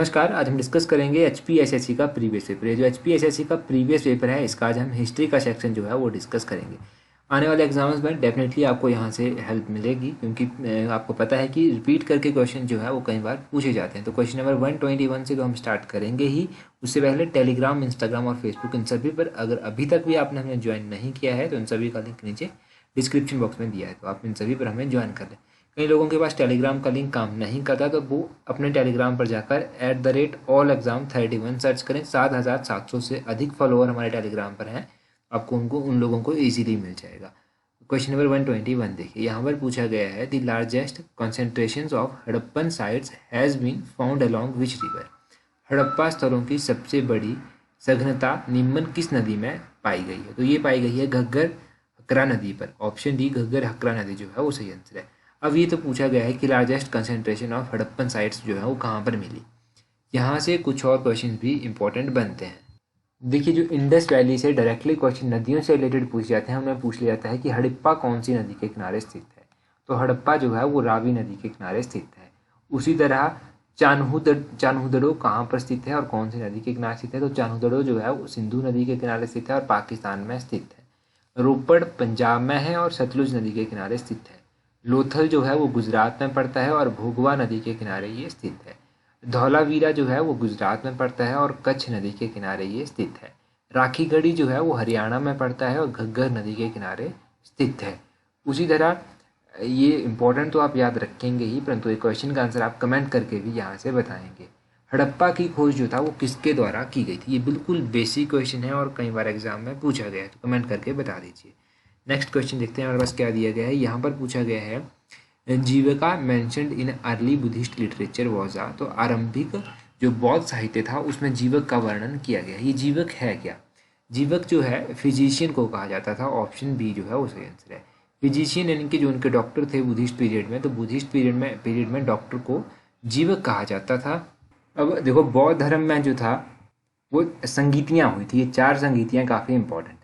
नमस्कार। आज हम डिस्कस करेंगे एचपीएसएससी का प्रीवियस पेपर। ये जो एचपीएसएससी का प्रीवियस पेपर है, इसका आज हम हिस्ट्री का सेक्शन जो है वो डिस्कस करेंगे। आने वाले एग्जाम्स में डेफिनेटली आपको यहाँ से हेल्प मिलेगी, क्योंकि आपको पता है कि रिपीट करके क्वेश्चन जो है वो कई बार पूछे जाते हैं। तो क्वेश्चन नंबर 121 से तो हम स्टार्ट करेंगे ही। उससे पहले टेलीग्राम, इंस्टाग्राम और फेसबुक, इन सभी पर अगर अभी तक भी आपने हमें ज्वाइन नहीं किया है तो इन सभी का लिंक नीचे डिस्क्रिप्शन बॉक्स में दिया है, तो आप इन सभी पर हमें ज्वाइन कर लें। कई लोगों के पास टेलीग्राम का लिंक काम नहीं करता, तो वो अपने टेलीग्राम पर जाकर @allexam31 सर्च करें। 7,700 से अधिक फॉलोअर हमारे टेलीग्राम पर हैं, आपको उन लोगों को ईजिली मिल जाएगा। क्वेश्चन नंबर 121 देखिए, यहाँ पर पूछा गया है the largest concentration of Harappan sites has been found along which river. Harappa स्थलों की सबसे बड़ी सघनता निम्न किस नदी में पाई गई है? तो ये पाई गई है घग्गर हकरा नदी पर। ऑप्शन डी, घग्गर हकरा नदी जो है वो सही आंसर है। अब ये तो पूछा गया है कि largest concentration of Harappan sites जो है वो कहाँ पर मिली। यहाँ से कुछ और क्वेश्चन भी इंपॉर्टेंट बनते हैं। देखिए, जो इंडस वैली से डायरेक्टली क्वेश्चन नदियों से रिलेटेड पूछ जाते हैं, हमें पूछ लिया जाता है कि हड़प्पा कौन सी नदी के किनारे स्थित है। तो हड़प्पा जो है वो रावी नदी के किनारे स्थित है। उसी तरह चान्होदड़ो कहाँ पर स्थित है और कौन सी नदी के किनारे स्थित है? तो चान्होदड़ो जो है वो सिंधु नदी के किनारे स्थित है और पाकिस्तान में स्थित है। रोपड़ पंजाब में है और सतलुज नदी के किनारे स्थित है। लोथल जो है वो गुजरात में पड़ता है और भोगवा नदी के किनारे ये स्थित है। धौलावीरा जो है वो गुजरात में पड़ता है और कच्छ नदी के किनारे ये स्थित है। राखीगढ़ी जो है वो हरियाणा में पड़ता है और घग्गर नदी के किनारे स्थित है। उसी तरह ये इंपॉर्टेंट तो आप याद रखेंगे ही, परंतु एक क्वेश्चन का आंसर आप कमेंट करके भी यहाँ से बताएंगे। हड़प्पा की खोज जो था वो किसके द्वारा की गई थी? ये बिल्कुल बेसिक क्वेश्चन है और कई बार एग्जाम में पूछा गया है, तो कमेंट करके बता दीजिए। नेक्स्ट क्वेश्चन देखते हैं हमारे पास क्या दिया गया है। यहाँ पर पूछा गया है जीविका mentioned in early Buddhist literature was आ। तो आरंभिक जो बौद्ध साहित्य था उसमें जीवक का वर्णन किया गया। ये जीवक है क्या? जीवक जो है फिजिशियन को कहा जाता था। ऑप्शन बी जो है वो सही आंसर है। फिजिशियन यानी कि जो उनके डॉक्टर थे बुद्धिस्ट पीरियड में, तो बुद्धिस्ट पीरियड में डॉक्टर को जीवक कहा जाता था। अब देखो, बौद्ध धर्म में जो था वो संगीतियाँ हुई थी। ये 4 संगीतियाँ काफ़ी इंपॉर्टेंट है।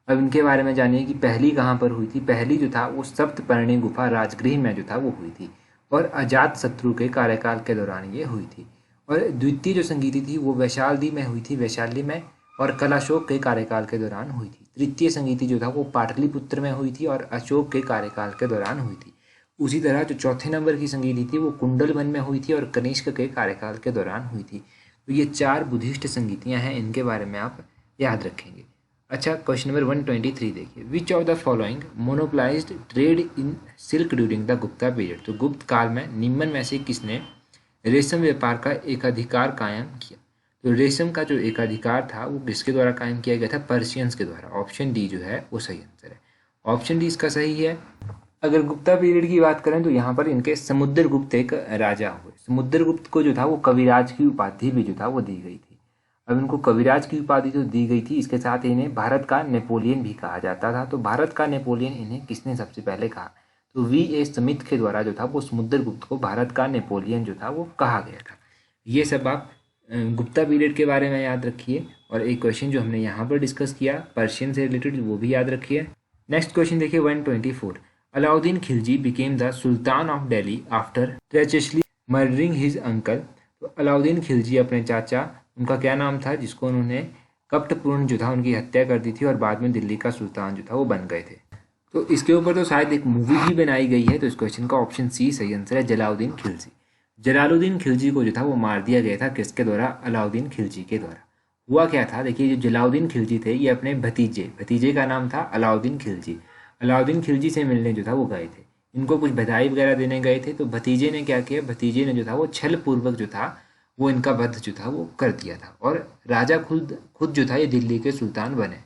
अब इनके बारे में जानिए कि पहली कहाँ पर हुई थी। पहली जो था वो सप्तपर्णी गुफा राजगृह में जो था वो हुई थी और अजात शत्रु के कार्यकाल के दौरान ये हुई थी। और द्वितीय जो संगीति थी वो वैशाली में हुई थी, वैशाली में, और कलाशोक के कार्यकाल के दौरान हुई थी। तृतीय संगीति जो था वो पाटलिपुत्र में हुई थी और अशोक के कार्यकाल के दौरान हुई थी। उसी तरह जो चौथे नंबर की संगीति थी वो कुंडलवन में हुई थी और कनिष्क के कार्यकाल के दौरान हुई थी। तो ये 4 बुद्धिस्ट संगीतियाँ हैं, इनके बारे में आप याद रखेंगे। अच्छा, क्वेश्चन नंबर 123 देखिए, which of the following monopolised trade in silk during the Gupta period. तो गुप्त काल में निम्न में से किसने रेशम व्यापार का एकाधिकार कायम किया? तो रेशम का जो एकाधिकार था वो किसके द्वारा कायम किया गया था? पर्शियंस के द्वारा। ऑप्शन डी जो है वो सही आंसर है। ऑप्शन डी इसका सही है। अगर गुप्ता पीरियड की बात करें तो यहाँ पर इनके समुद्रगुप्त एक राजा हुए। समुद्रगुप्त को जो था वो कविराज की उपाधि भी जो था वो दी गई थी। अब इनको कविराज की उपाधि तो दी गई थी, इसके साथ इन्हें भारत का नेपोलियन भी कहा जाता था। तो भारत का नेपोलियन इन्हें किसने सबसे पहले कहा? तो V.A. स्मिथ के द्वारा जो था वो समुद्रगुप्त को भारत का नेपोलियन जो था वो कहा गया था। ये सब आप गुप्ता पीरियड के बारे में याद रखिए। और एक क्वेश्चन जो हमने यहाँ पर डिस्कस किया पर्शियन से रिलेटेड, वो भी याद रखिए। नेक्स्ट क्वेश्चन देखिए 124, Alauddin Khilji became the sultan of Delhi after treacherously murdering his uncle. तो अलाउद्दीन खिलजी अपने चाचा, उनका क्या नाम था, जिसको उन्होंने कपटपूर्ण जो था उनकी हत्या कर दी थी और बाद में दिल्ली का सुल्तान जो था वो बन गए थे। तो इसके ऊपर तो शायद एक मूवी भी बनाई गई है। तो इस क्वेश्चन का ऑप्शन सी सही आंसर है, जलालुद्दीन खिलजी। जलालुद्दीन खिलजी को जो था वो मार दिया गया था, किसके द्वारा? अलाउद्दीन खिलजी के द्वारा। हुआ क्या था, देखिए, जो जलालुद्दीन खिलजी थे ये अपने भतीजे का नाम था अलाउद्दीन खिलजी। अलाउद्दीन खिलजी से मिलने जो था वो गए थे, इनको कुछ बधाई वगैरह देने गए थे। तो भतीजे ने क्या किया, भतीजे ने जो था वो छल पूर्वक जो था वो इनका वध जो था वो कर दिया था और राजा खुद जो था ये दिल्ली के सुल्तान बने।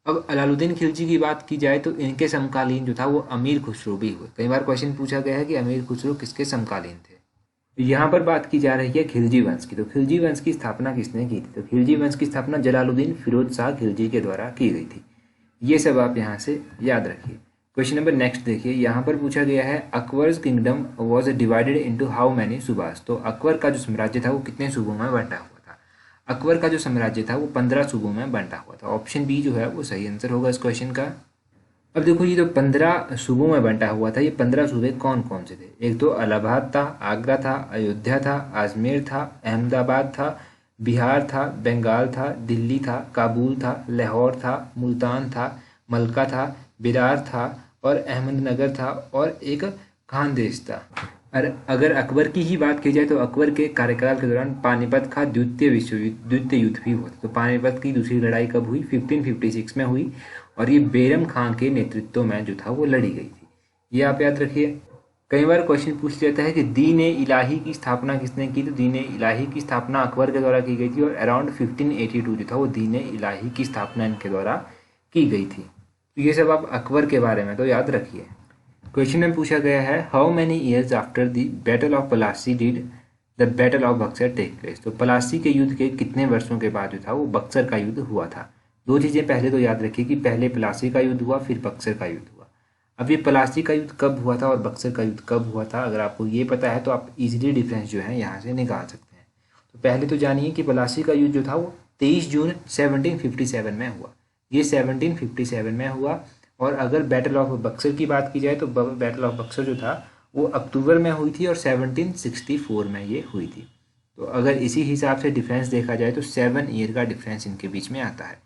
अब अलाउद्दीन खिलजी की बात की जाए तो इनके समकालीन जो था वो अमीर खुसरो भी हुए। कई बार क्वेश्चन पूछा गया है कि अमीर खुसरो किसके समकालीन थे। यहाँ पर बात की जा रही है खिलजी वंश की। तो खिलजी वंश की स्थापना किसने की थी? तो खिलजी वंश की स्थापना जलालुद्दीन फिरोज शाह खिलजी के द्वारा की गई थी। ये सब आप यहाँ से याद रखिए। क्वेश्चन नंबर नेक्स्ट देखिए, यहाँ पर पूछा गया है Akbar's kingdom was divided into how many subas. तो अकबर का जो साम्राज्य था वो कितने सूबों में बंटा हुआ था? अकबर का जो साम्राज्य था वो 15 सूबों में बंटा हुआ था। ऑप्शन बी जो है वो सही आंसर होगा इस क्वेश्चन का। अब देखो ये जो 15 सूबों में बंटा हुआ था, ये 15 सूबे कौन कौन से थे? एक तो इलाहाबाद था, आगरा था, अयोध्या था, अजमेर था, अहमदाबाद था, बिहार था, बंगाल था, दिल्ली था, काबुल था, लाहौर था, मुल्तान था, मलका था, बिरार था और अहमदनगर था और एक खानदेश था। और अगर अकबर की ही बात की जाए तो अकबर के कार्यकाल के दौरान पानीपत का द्वितीय युद्ध भी हुआ था। तो पानीपत की दूसरी लड़ाई कब हुई? 1556 में हुई और ये बेरम खां के नेतृत्व में जो था वो लड़ी गई थी। ये आप याद रखिए। कई बार क्वेश्चन पूछ जाता है कि दीन ए इलाही की स्थापना किसने की? तो दीन ए इलाही की स्थापना अकबर के द्वारा की गई थी और अराउंड 1582 जो था वो दीन ए इलाही की स्थापना इनके द्वारा की गई थी। तो ये सब आप अकबर के बारे में तो याद रखिए। क्वेश्चन में पूछा गया है how many years after the battle of Plassey did the battle of Buxar take place? तो पलासी के युद्ध के कितने वर्षों के बाद जो था वो बक्सर का युद्ध हुआ था? दो चीज़ें पहले तो याद रखिए कि पहले पलासी का युद्ध हुआ फिर बक्सर का युद्ध हुआ। अब ये पलासी का युद्ध कब हुआ था और बक्सर का युद्ध कब हुआ था, अगर आपको ये पता है तो आप इजीली डिफरेंस जो है यहाँ से निकाल सकते हैं। तो पहले तो जानिए कि पलासी का युद्ध जो था वो 23 जून 1757 में हुआ। ये 1757 में हुआ। और अगर बैटल ऑफ बक्सर की बात की जाए तो बैटल ऑफ बक्सर जो था वो अक्टूबर में हुई थी और 1764 में ये हुई थी। तो अगर इसी हिसाब से डिफरेंस देखा जाए तो 7 ईयर का डिफरेंस इनके बीच में आता है।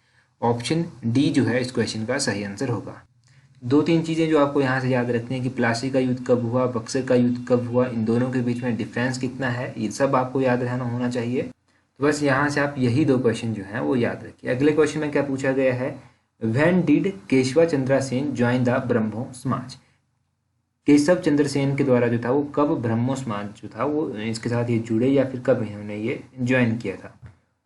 ऑप्शन डी जो है इस क्वेश्चन का सही आंसर होगा। दो तीन चीज़ें जो आपको यहाँ से याद रखनी है कि प्लासी का युद्ध कब हुआ, बक्सर का युद्ध कब हुआ, इन दोनों के बीच में डिफरेंस कितना है, ये सब आपको याद रहना होना चाहिए। तो बस यहाँ से आप यही दो क्वेश्चन जो हैं वो याद रखिए। अगले क्वेश्चन में क्या पूछा गया है? When did Keshav Chandra Sen join the Brahmo Samaj? Keshav Chandra Sen के द्वारा जो था वो कब ब्रह्मो समाज जो था वो इसके साथ ये जुड़े या फिर कब इन्होंने ये ज्वाइन किया था?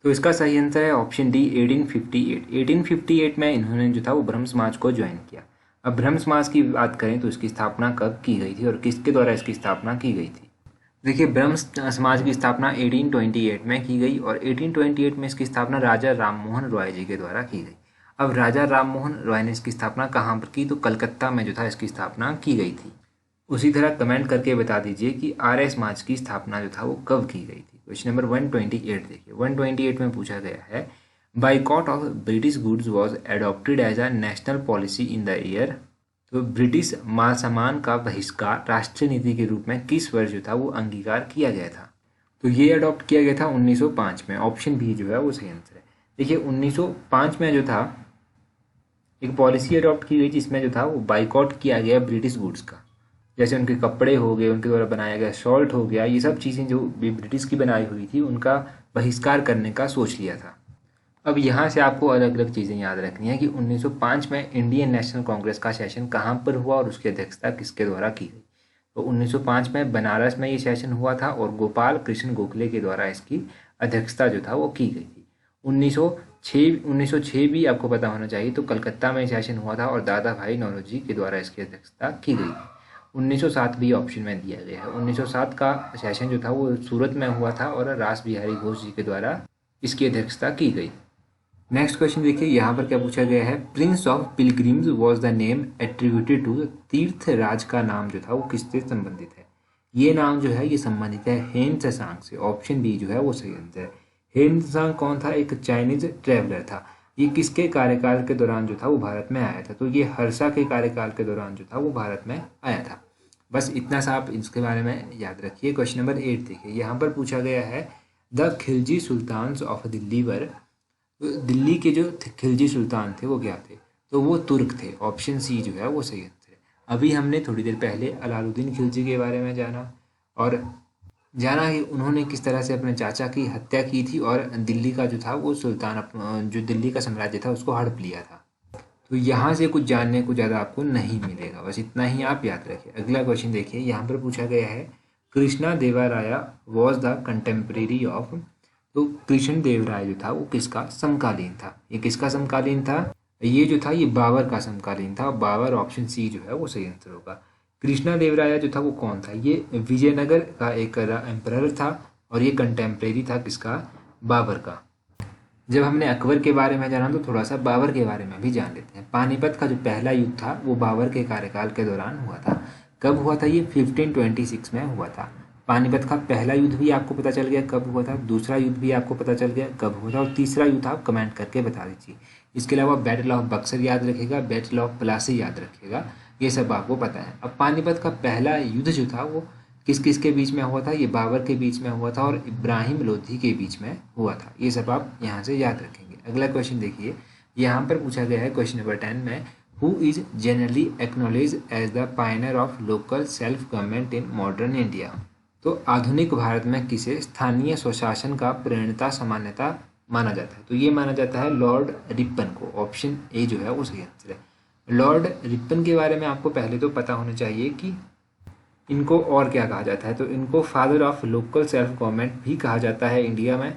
तो इसका सही आंसर है ऑप्शन डी 1858। 1858 में इन्होंने जो था वो ब्रह्म समाज को ज्वाइन किया। अब ब्रह्म समाज की बात करें तो इसकी स्थापना कब की गई थी और किसके द्वारा इसकी स्थापना की गई थी? देखिए ब्रह्म समाज की स्थापना 1828 में की गई और 1828 में इसकी स्थापना राजा राममोहन रॉय जी के द्वारा की गई। अब राजा राममोहन रॉय ने इसकी स्थापना कहाँ पर की? तो कलकत्ता में जो था इसकी स्थापना की गई थी। उसी तरह कमेंट करके बता दीजिए कि आर्य समाज की स्थापना जो था वो कब की गई थी। क्वेश्चन नंबर 128 देखिए। 128 में पूछा गया है boycott of British goods was adopted as a national policy in the year. तो ब्रिटिश माल सामान का बहिष्कार राष्ट्रीय नीति के रूप में किस वर्ष जो था वो अंगीकार किया गया था? तो ये अडॉप्ट किया गया था 1905 में। ऑप्शन बी जो है वो सही आंसर है। देखिए 1905 में जो था एक पॉलिसी अडॉप्ट की गई जिसमें जो था वो बाइकॉट किया गया ब्रिटिश गुड्स का, जैसे उनके कपड़े हो गए, उनके द्वारा बनाया गया सॉल्ट हो गया, ये सब चीज़ें जो भी ब्रिटिश की बनाई हुई थी उनका बहिष्कार करने का सोच लिया था। अब यहाँ से आपको अलग अलग चीज़ें याद रखनी है कि 1905 में इंडियन नेशनल कांग्रेस का सेशन कहाँ पर हुआ और उसकी अध्यक्षता किसके द्वारा की गई? तो 1905 में बनारस में ये सेशन हुआ था और गोपाल कृष्ण गोखले के द्वारा इसकी अध्यक्षता जो था वो की गई थी। 1906 भी आपको पता होना चाहिए, तो कलकत्ता में सेशन हुआ था और दादा भाई नौरोजी के द्वारा इसकी अध्यक्षता की गई थी। 1907 भी ऑप्शन में दिया गया है। 1907 का सेशन जो था वो सूरत में हुआ था और रास बिहारी घोष जी के द्वारा इसकी अध्यक्षता की गई। नेक्स्ट क्वेश्चन देखिए, यहाँ पर क्या पूछा गया है? Prince of pilgrims was the name attributed to. तीर्थ राज का नाम जो था वो किससे संबंधित है? ये नाम जो है ये संबंधित है हेन त्सांग से। ऑप्शन बी जो है वो सही आंसर है। हेन त्सांग कौन था? एक चाइनीज ट्रेवलर था। ये किसके कार्यकाल के दौरान जो था वो भारत में आया था? तो ये हर्षा के कार्यकाल के दौरान जो था वो भारत में आया था। बस इतना सा आप इसके बारे में याद रखिए। क्वेश्चन नंबर 8 देखिए, यहाँ पर पूछा गया है the Khilji sultans of Delhi were. Delhi के जो खिलजी सुल्तान थे वो क्या थे? तो वो तुर्क थे। ऑप्शन सी जो है वो सही आंसर है। अभी हमने थोड़ी देर पहले अलाउद्दीन खिलजी के बारे में जाना और जाना कि उन्होंने किस तरह से अपने चाचा की हत्या की थी और दिल्ली का जो था वो सुल्तान जो दिल्ली का साम्राज्य था उसको हड़प लिया था। तो यहाँ से कुछ जानने को ज़्यादा आपको नहीं मिलेगा, बस इतना ही आप याद रखिए। अगला क्वेश्चन देखिए, यहाँ पर पूछा गया है कृष्णा देवराया वॉज द कंटेम्प्रेरी ऑफ। तो कृष्ण देव राय जो था वो किसका समकालीन था? ये किसका समकालीन था? ये जो था ये बाबर का समकालीन था। बाबर ऑप्शन सी जो है वो सही आंसर होगा। कृष्णा देव राय जो था वो कौन था? ये विजयनगर का एक एम्परर था और ये कंटेम्प्रेरी था किसका? बाबर का। जब हमने अकबर के बारे में जाना तो थोड़ा सा बाबर के बारे में भी जान लेते हैं। पानीपत का जो पहला युद्ध था वो बाबर के कार्यकाल के दौरान हुआ था। कब हुआ था? ये 1526 में हुआ था। पानीपत का पहला युद्ध भी आपको पता चल गया कब हुआ था, दूसरा युद्ध भी आपको पता चल गया कब हुआ था, और तीसरा युद्ध आप कमेंट करके बता दीजिए। इसके अलावा बैटल ऑफ बक्सर याद रखेगा, बैटल ऑफ प्लासी याद रखेगा, ये सब आपको पता है। अब पानीपत का पहला युद्ध जो था वो किस किस के बीच में हुआ था, ये बाबर के बीच में हुआ था और इब्राहिम लोधी के बीच में हुआ था। ये सब आप यहाँ से याद रखेंगे। अगला क्वेश्चन देखिए, यहाँ पर पूछा गया है क्वेश्चन नंबर 10 में, who is generally acknowledge as the pioneer of local self government in modern India. तो आधुनिक भारत में किसे स्थानीय स्वशासन का प्रणेता सामान्यता माना जाता है, तो ये माना जाता है लॉर्ड रिपन को। ऑप्शन ए जो है वो सही आंसर है। लॉर्ड रिपन के बारे में आपको पहले तो पता होना चाहिए कि इनको और क्या कहा जाता है, तो इनको father of local self government भी कहा जाता है इंडिया में।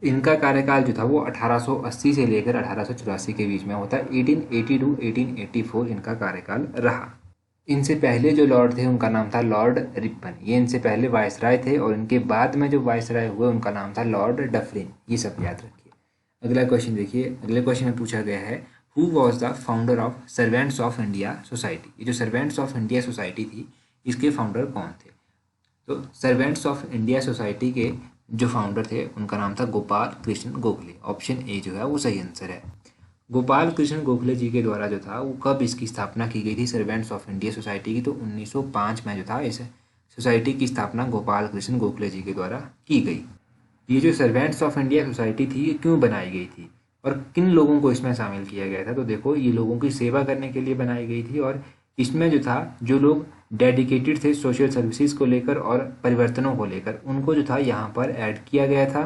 इनका कार्यकाल जो था वो 1880 से लेकर 1884 के बीच में होता है। 1880 टू 1884 इनका कार्यकाल रहा। इनसे पहले जो लॉर्ड थे उनका नाम था लॉर्ड रिपन, ये इनसे पहले वायसराय थे, और इनके बाद में जो वायसराय हुए उनका नाम था लॉर्ड डफरिन। ये सब याद रखिए। अगला क्वेश्चन देखिए, अगले क्वेश्चन में पूछा गया है, who was the founder of servants of India society. ये जो सर्वेंट्स ऑफ इंडिया सोसाइटी थी इसके फाउंडर कौन थे, तो सर्वेंट्स ऑफ इंडिया सोसाइटी के जो फाउंडर थे उनका नाम था गोपाल कृष्ण गोखले। ऑप्शन ए जो है वो सही आंसर है। गोपाल कृष्ण गोखले जी के द्वारा जो था वो कब इसकी स्थापना की गई थी सर्वेंट्स ऑफ इंडिया सोसाइटी की, तो 1905 में जो था इस सोसाइटी की स्थापना गोपाल कृष्ण गोखले जी के द्वारा की गई। ये जो सर्वेंट्स ऑफ इंडिया सोसाइटी थी ये क्यों बनाई गई थी और किन लोगों को इसमें शामिल किया गया था, तो देखो ये लोगों की सेवा करने के लिए बनाई गई थी, और इसमें जो था जो लोग डेडिकेटेड थे सोशल सर्विसेज को लेकर और परिवर्तनों को लेकर, उनको जो था यहाँ पर ऐड किया गया था।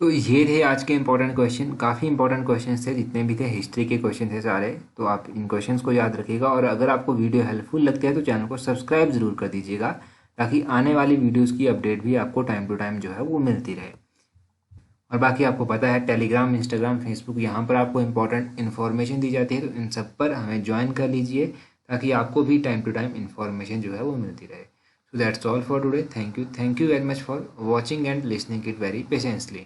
तो ये थे आज के इंपॉर्टेंट क्वेश्चन। काफ़ी इंपॉर्टेंट क्वेश्चन थे, जितने भी थे हिस्ट्री के क्वेश्चन थे सारे। तो आप इन क्वेश्चंस को याद रखिएगा, और अगर आपको वीडियो हेल्पफुल लगता है तो चैनल को सब्सक्राइब ज़रूर कर दीजिएगा, ताकि आने वाली वीडियोज़ की अपडेट भी आपको टाइम टू टाइम जो है वो मिलती रहे। और बाकी आपको पता है टेलीग्राम, इंस्टाग्राम, फेसबुक, यहाँ पर आपको इंपॉर्टेंट इन्फॉर्मेशन दी जाती है, तो इन सब पर हमें ज्वाइन कर लीजिए, ताकि आपको भी टाइम टू टाइम इन्फॉर्मेशन जो है वो मिलती रहे। So that's all for today. Thank you very much for watching and listening it very patiently.